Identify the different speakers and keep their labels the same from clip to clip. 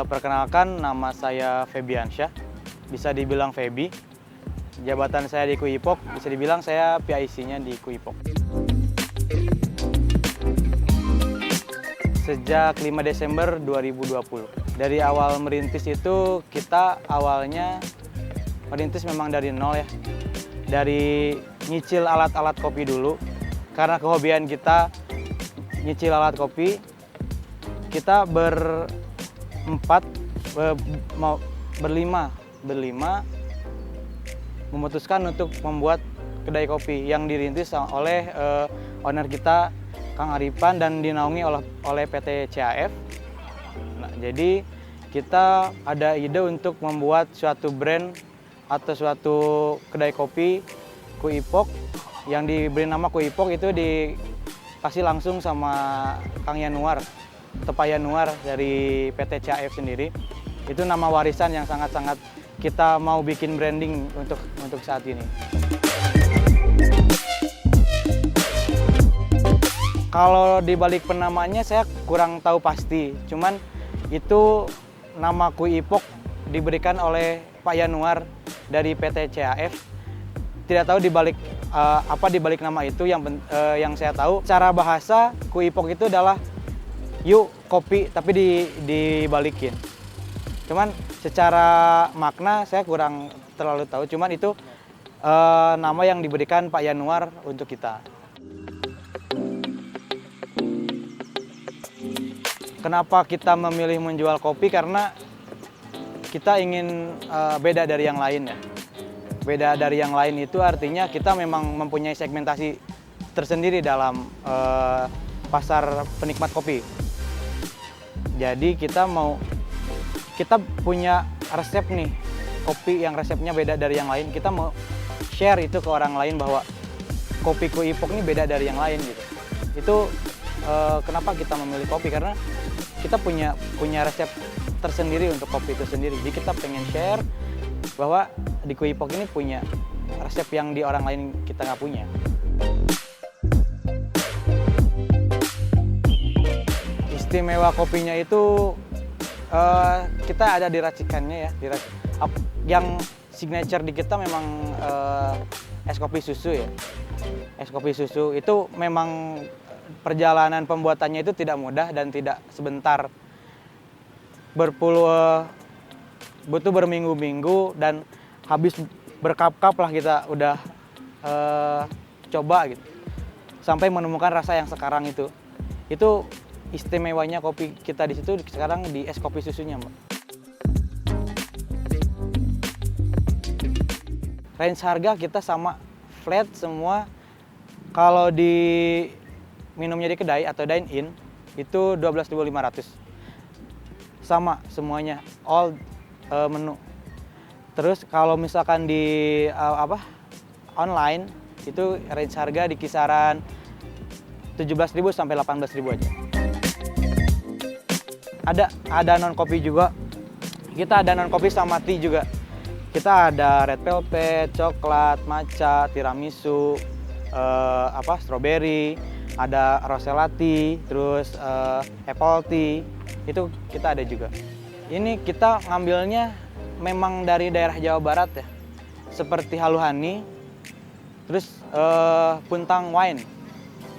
Speaker 1: Perkenalkan, nama saya Febiansyah, bisa dibilang Febi. Jabatan saya di Kuipok, bisa dibilang saya PIC-nya di Kuipok. Sejak 5 Desember 2020. Dari awal merintis itu, kita awalnya merintis memang dari nol ya. Dari nyicil alat-alat kopi dulu. Karena kehobian kita nyicil alat kopi, kita berlima memutuskan untuk membuat kedai kopi yang dirintis oleh owner kita Kang Arifan dan dinaungi oleh PT CAF. Nah, jadi kita ada ide untuk membuat suatu brand atau suatu kedai kopi Kuipok yang diberi nama Kuipok, itu dikasih langsung sama Kang Yanuar, Tepa Yanuar dari PT CAF sendiri. Itu nama warisan yang sangat-sangat kita mau bikin branding untuk saat ini. Kalau di balik penamanya saya kurang tahu pasti, cuman itu nama Kuipok diberikan oleh Pak Yanuar dari PT CAF. Tidak tahu apa di balik nama itu, yang saya tahu cara bahasa Kuipok itu adalah yuk kopi, tapi dibalikin. Cuman secara makna saya kurang terlalu tahu, cuman itu nama yang diberikan Pak Yanuar untuk kita. Kenapa kita memilih menjual kopi? Karena kita ingin beda dari yang lain ya. Beda dari yang lain itu artinya kita memang mempunyai segmentasi tersendiri dalam pasar penikmat kopi. Jadi kita punya resep nih, kopi yang resepnya beda dari yang lain. Kita mau share itu ke orang lain bahwa kopi Kuipok ini beda dari yang lain gitu. Itu kenapa kita memilih kopi, karena kita punya resep tersendiri untuk kopi itu sendiri. Jadi kita pengen share bahwa di Kuipok ini punya resep yang di orang lain kita nggak punya. Istimewa kopinya itu kita ada di racikannya ya. Yang signature di kita memang es kopi susu ya. Es kopi susu itu memang perjalanan pembuatannya itu tidak mudah dan tidak sebentar. Butuh berminggu-minggu dan habis berkap-kap lah kita udah coba gitu. Sampai menemukan rasa yang sekarang itu. Itu istimewanya kopi kita di situ sekarang di es kopi susunya, Mbak. Range harga kita sama, flat semua. Kalau di minumnya di kedai atau dine in itu 12.500. Sama semuanya, all menu. Terus kalau misalkan di online itu range harga di kisaran 17.000 sampai 18.000 aja. Ada non kopi juga. Kita ada non kopi sama tea juga. Kita ada red velvet, coklat, matcha, tiramisu, strawberry, ada rose latte, terus apple tea. Itu kita ada juga. Ini kita ngambilnya memang dari daerah Jawa Barat ya. Seperti Haluhani, terus Puntang Wine.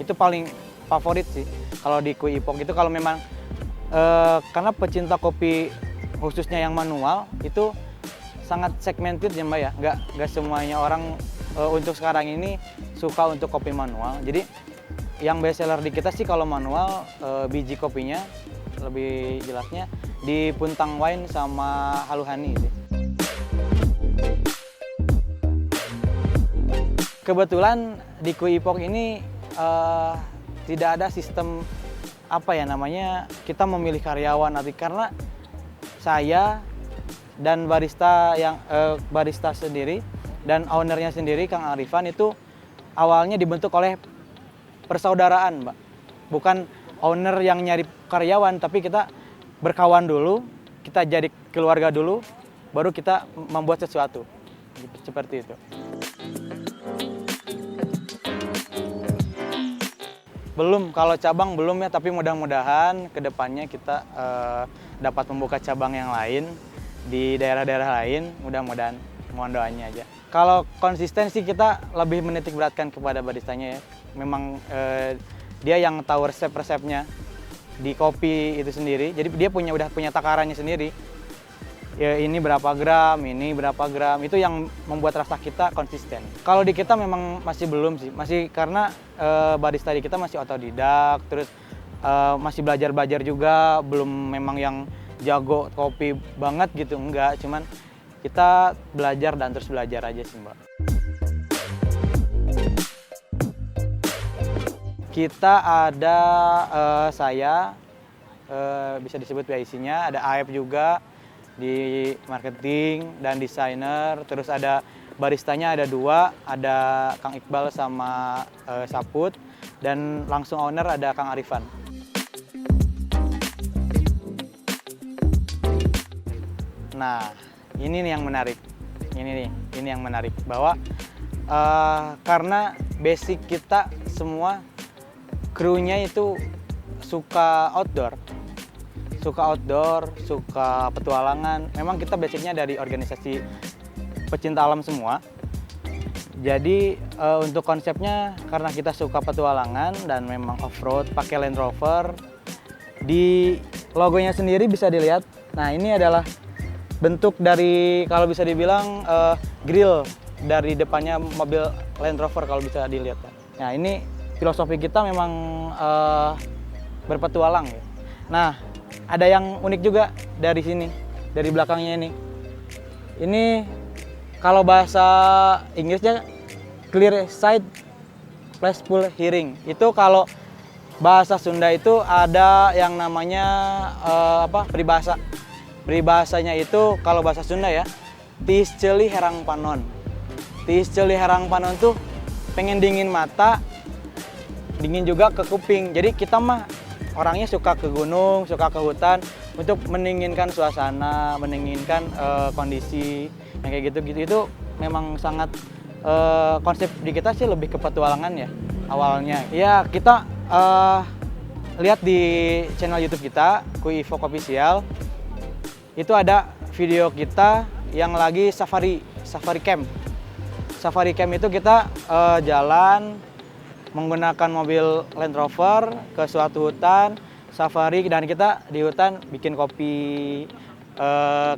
Speaker 1: Itu paling favorit sih kalau di Kuipok itu. Kalau memang karena pecinta kopi khususnya yang manual itu sangat segmented ya Mbak ya, nggak semuanya orang untuk sekarang ini suka untuk kopi manual. Jadi yang best seller di kita sih kalau manual biji kopinya lebih jelasnya di Puntang Wine sama Haluhani sih. Kebetulan di Kuipok ini tidak ada sistem kita memilih karyawan nanti, karena saya dan barista sendiri dan ownernya sendiri Kang Arifan itu awalnya dibentuk oleh persaudaraan, Mbak. Bukan owner yang nyari karyawan, tapi kita berkawan dulu, kita jadi keluarga dulu, baru kita membuat sesuatu. Seperti itu. Belum, kalau cabang belum ya, tapi mudah-mudahan kedepannya kita dapat membuka cabang yang lain di daerah-daerah lain, mudah-mudahan, mohon doanya aja. Kalau konsisten sih kita lebih menitik beratkan kepada baristanya ya. Memang dia yang tahu resep-resepnya di kopi itu sendiri, jadi dia udah punya takarannya sendiri. Ya, ini berapa gram, itu yang membuat rasa kita konsisten. Kalau di kita memang masih belum sih, masih karena barista di kita masih otodidak, terus masih belajar-belajar juga, belum memang yang jago kopi banget gitu, enggak, cuman kita belajar dan terus belajar aja sih Mbak. Kita ada saya, bisa disebut PIC-nya, ada Aep juga, di marketing dan desainer, terus ada baristanya ada 2, ada Kang Iqbal sama Saput, dan langsung owner ada Kang Arifan. Nah, ini nih yang menarik. Ini yang menarik bahwa karena basic kita semua krunya itu suka outdoor, suka petualangan. Memang kita basicnya dari organisasi pecinta alam semua. Jadi untuk konsepnya karena kita suka petualangan dan memang off-road, pakai Land Rover. Di logonya sendiri bisa dilihat. Nah, ini adalah bentuk dari, kalau bisa dibilang grill dari depannya mobil Land Rover kalau bisa dilihat. Nah, ini filosofi kita memang berpetualang ya. Nah, ada yang unik juga dari sini, dari belakangnya ini. Ini kalau bahasa Inggrisnya clear sight, peaceful hearing. Itu kalau bahasa Sunda itu ada yang namanya peribahasa. Peribahasanya itu kalau bahasa Sunda ya, tiis ceuli herang panon. Tiis ceuli herang panon tuh pengen dingin mata, dingin juga ke kuping. Jadi kita mah orangnya suka ke gunung, suka ke hutan untuk mendinginkan suasana, mendinginkan kondisi yang kayak gitu-gitu. Itu memang sangat konsep di kita sih lebih ke petualangan ya awalnya. Ya kita lihat di channel YouTube kita, Kui Evok Official, itu ada video kita yang lagi safari camp. Safari camp itu kita jalan menggunakan mobil Land Rover ke suatu hutan, safari, dan kita di hutan bikin kopi.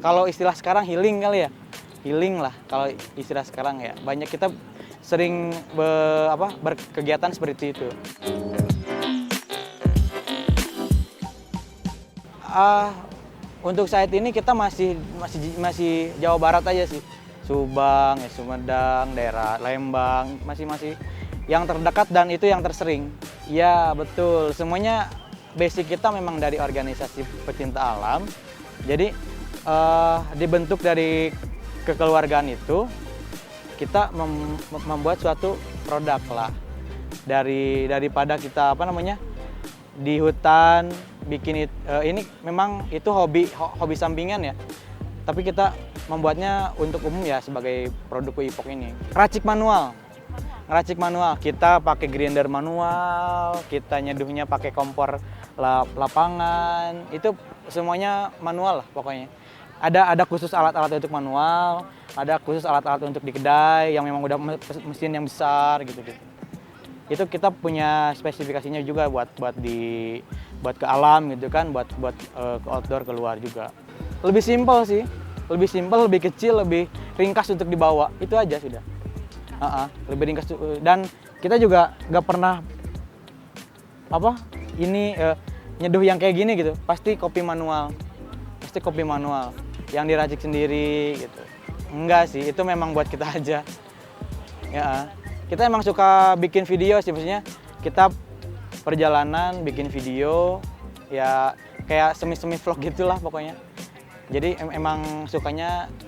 Speaker 1: Kalau istilah sekarang healing kali ya, healing lah kalau istilah sekarang ya. Banyak kita sering berkegiatan seperti itu. Untuk saat ini kita masih Jawa Barat aja sih, Subang, ya, Sumedang, daerah Lembang, masih yang terdekat dan itu yang tersering. Ya betul, semuanya basic kita memang dari organisasi pecinta alam. Jadi dibentuk dari kekeluargaan itu, kita membuat suatu produk lah. Daripada kita di hutan bikin ini memang itu hobi sampingan ya. Tapi kita membuatnya untuk umum ya sebagai produk Kui Evok ini. Ngeracik manual, kita pakai grinder manual, kita nyeduhnya pakai kompor lapangan, itu semuanya manual lah pokoknya. Ada khusus alat-alat untuk manual, ada khusus alat-alat untuk di kedai yang memang udah mesin yang besar gitu-gitu. Itu kita punya spesifikasinya juga buat ke alam gitu kan, buat ke outdoor, keluar juga. Lebih simpel sih, lebih kecil, lebih ringkas untuk dibawa, itu aja sudah. Lebih ringkas, dan kita juga nggak pernah nyeduh yang kayak gini gitu. Pasti kopi manual yang diracik sendiri gitu. Enggak sih, itu memang buat kita aja. Ya, kita emang suka bikin video sih, maksudnya kita perjalanan bikin video ya kayak semi vlog gitulah pokoknya. Jadi emang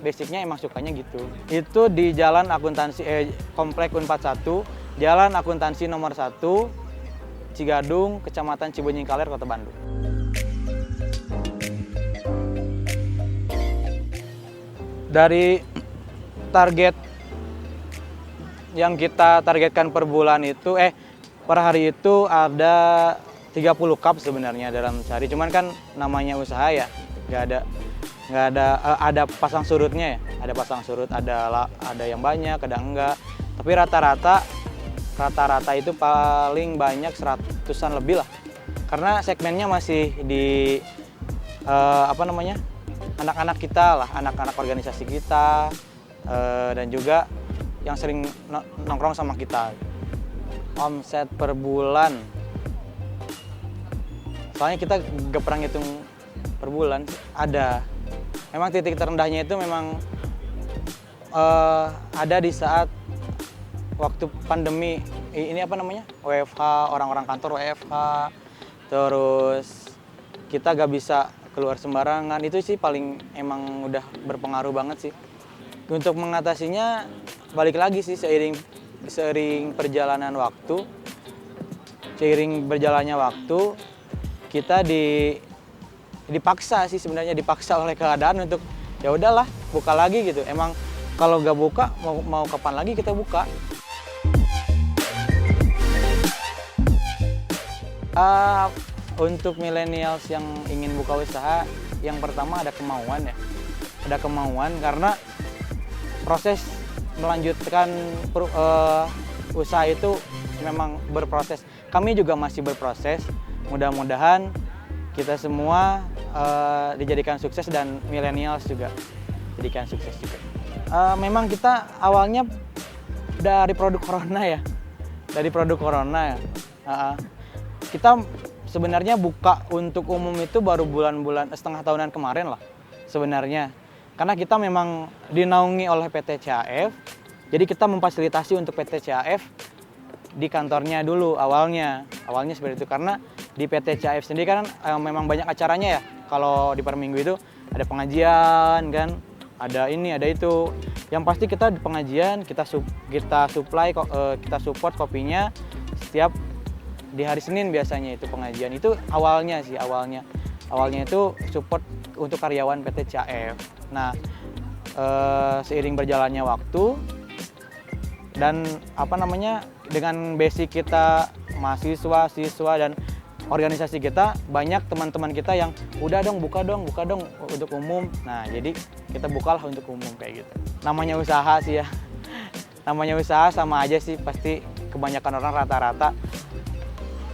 Speaker 1: basicnya emang sukanya gitu. Itu di Jalan Akuntansi Komplek Unpad 1, Jalan Akuntansi nomor 1, Cigadung, Kecamatan Cibenying Kaler, Kota Bandung. Dari target yang kita targetkan per bulan itu, per hari itu ada 30 cup sebenarnya dalam sehari. Cuman kan namanya usaha ya, ada pasang surutnya ya. Ada pasang surut, ada yang banyak, ada enggak. Tapi rata-rata itu paling banyak 100-an lebih lah. Karena segmennya masih di anak-anak kita lah, anak-anak organisasi kita, dan juga yang sering nongkrong sama kita. Omset per bulan, soalnya kita gak pernah ngitung per bulan, ada. Memang titik terendahnya itu memang ada di saat waktu pandemi ini WFH, orang-orang kantor WFH, terus kita gak bisa keluar sembarangan. Itu sih paling emang udah berpengaruh banget sih. Untuk mengatasinya balik lagi sih, seiring berjalannya waktu kita dipaksa sih sebenarnya, dipaksa oleh keadaan untuk ya udahlah buka lagi gitu. Emang kalau nggak buka mau kapan lagi kita buka? Untuk millennials yang ingin buka usaha, yang pertama ada kemauan ya. Ada kemauan karena proses melanjutkan usaha itu memang berproses. Kami juga masih berproses. Mudah-mudahan kita semua dijadikan sukses dan millennials juga dijadikan sukses juga. Memang kita awalnya dari produk corona ya. Kita sebenarnya buka untuk umum itu baru bulan-bulan setengah tahunan kemarin lah sebenarnya. Karena kita memang dinaungi oleh PT CAF, jadi kita memfasilitasi untuk PT CAF di kantornya dulu awalnya seperti itu. Karena di PT CAF sendiri kan memang banyak acaranya ya. Kalau di per minggu itu ada pengajian kan, ada ini, ada itu. Yang pasti kita di pengajian kita supply, kita support kopinya setiap di hari Senin biasanya itu pengajian. Itu awalnya itu support untuk karyawan PT CAF. Nah, seiring berjalannya waktu dan dengan basic kita mahasiswa, siswa dan organisasi kita, banyak teman-teman kita yang udah dong buka dong untuk umum. Nah, jadi kita bukalah untuk umum kayak gitu. Namanya usaha sih ya. Namanya usaha sama aja sih, pasti kebanyakan orang rata-rata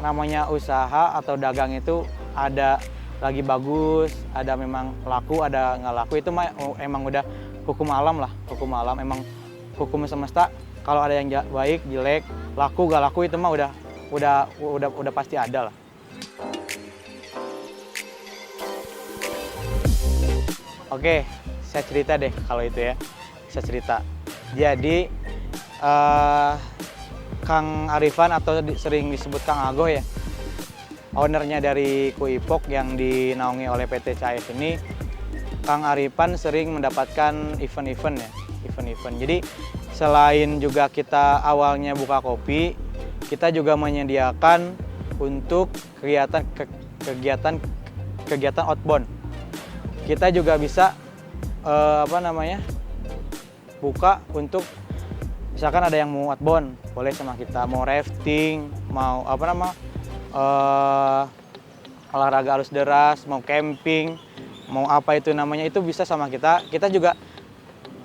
Speaker 1: namanya usaha atau dagang itu ada lagi bagus, ada memang laku, ada nggak laku. Itu emang udah hukum alam lah, emang hukum semesta. Kalau ada yang baik, jelek, laku, gak laku, itu mah udah pasti ada lah. Oke, saya cerita deh kalau itu ya. Saya cerita. Jadi Kang Arifan atau sering disebut Kang Agoh ya, ownernya dari Kuipok yang dinaungi oleh PT CAF ini. Kang Arifan sering mendapatkan event-event ya, event-event. Jadi selain juga kita awalnya buka kopi, kita juga menyediakan untuk kegiatan outbound. Kita juga bisa buka untuk misalkan ada yang mau outbound, boleh sama kita. Mau rafting, mau olahraga arus deras, mau camping, mau apa itu namanya, itu bisa sama kita. Kita juga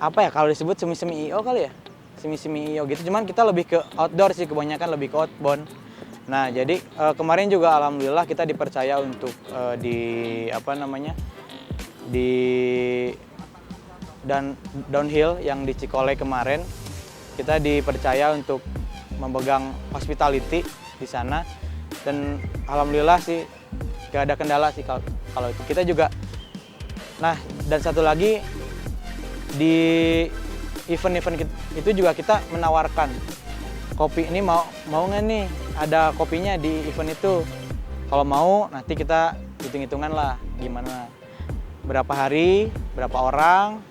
Speaker 1: kalau disebut semi-semi IO kali ya, semi-semi IO gitu. Cuman kita lebih ke outdoor sih, kebanyakan lebih ke outbound. Nah, jadi kemarin juga alhamdulillah kita dipercaya untuk di downhill yang di Cikole kemarin. Kita dipercaya untuk memegang hospitality di sana, dan alhamdulillah sih gak ada kendala sih kalau itu. Kita juga, nah, dan satu lagi di event-event itu juga kita menawarkan kopi ini, mau nggak nih ada kopinya di event itu. Kalau mau nanti kita hitung-hitungan lah gimana, berapa hari, berapa orang,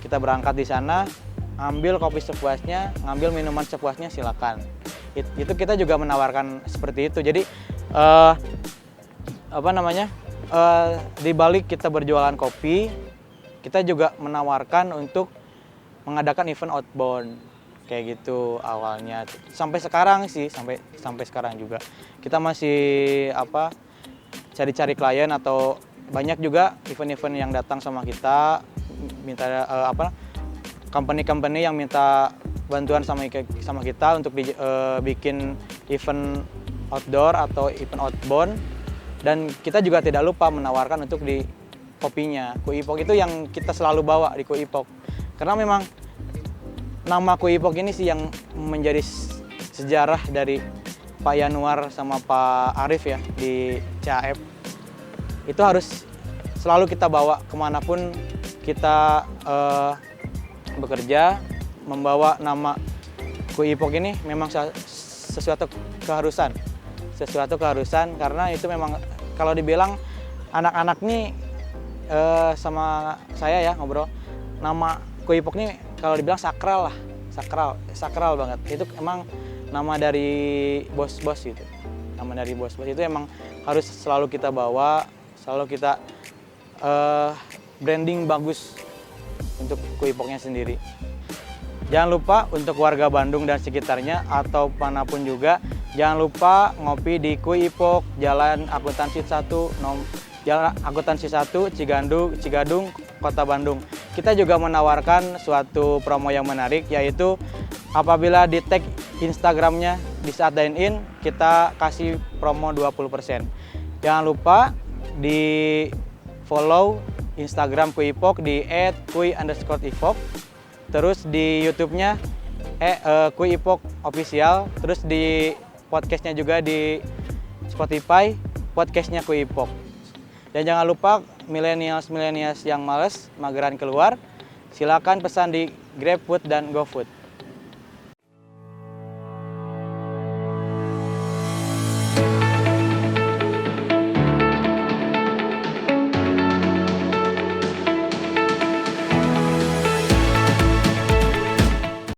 Speaker 1: kita berangkat di sana, ambil kopi sepuasnya, ngambil minuman sepuasnya, silakan. Itu kita juga menawarkan seperti itu. Jadi eh, di balik kita berjualan kopi, kita juga menawarkan untuk mengadakan event outbound kayak gitu awalnya. Sampai sekarang sih, sampai sekarang juga kita masih cari-cari klien, atau banyak juga event-event yang datang sama kita minta company-company yang minta bantuan sama kita untuk bikin event outdoor atau event outbound. Dan kita juga tidak lupa menawarkan untuk di kopinya. Kue Ipok itu yang kita selalu bawa di Kue Ipok. Karena memang nama Kue Ipok ini sih yang menjadi sejarah dari Pak Yanuar sama Pak Arif ya di CAF. Itu harus selalu kita bawa kemanapun kita bekerja. Membawa nama Kue Ipok ini memang sesuatu keharusan karena itu memang kalau dibilang anak-anak nih sama saya ya ngobrol, nama Kue Ipok nih kalau dibilang sakral banget. Itu emang nama dari bos-bos gitu. Nama dari bos-bos itu emang harus selalu kita bawa, selalu kita branding bagus untuk Kue Ipoknya sendiri. Jangan lupa untuk warga Bandung dan sekitarnya atau manapun juga, jangan lupa ngopi di Kue Ipok, Jalan Akuntansi 1, Cigadung, Kota Bandung. Kita juga menawarkan suatu promo yang menarik, yaitu apabila di tag Instagramnya di saat dine-in, kita kasih promo 20%. Jangan lupa di follow Instagram Kue Ipok di @kue_ipok. Terus di YouTube-nya Kue Ipok Official. Terus di podcast-nya juga di Spotify, podcast-nya Kue Ipok. Dan jangan lupa milenials yang males mageran keluar, silakan pesan di GrabFood dan GoFood.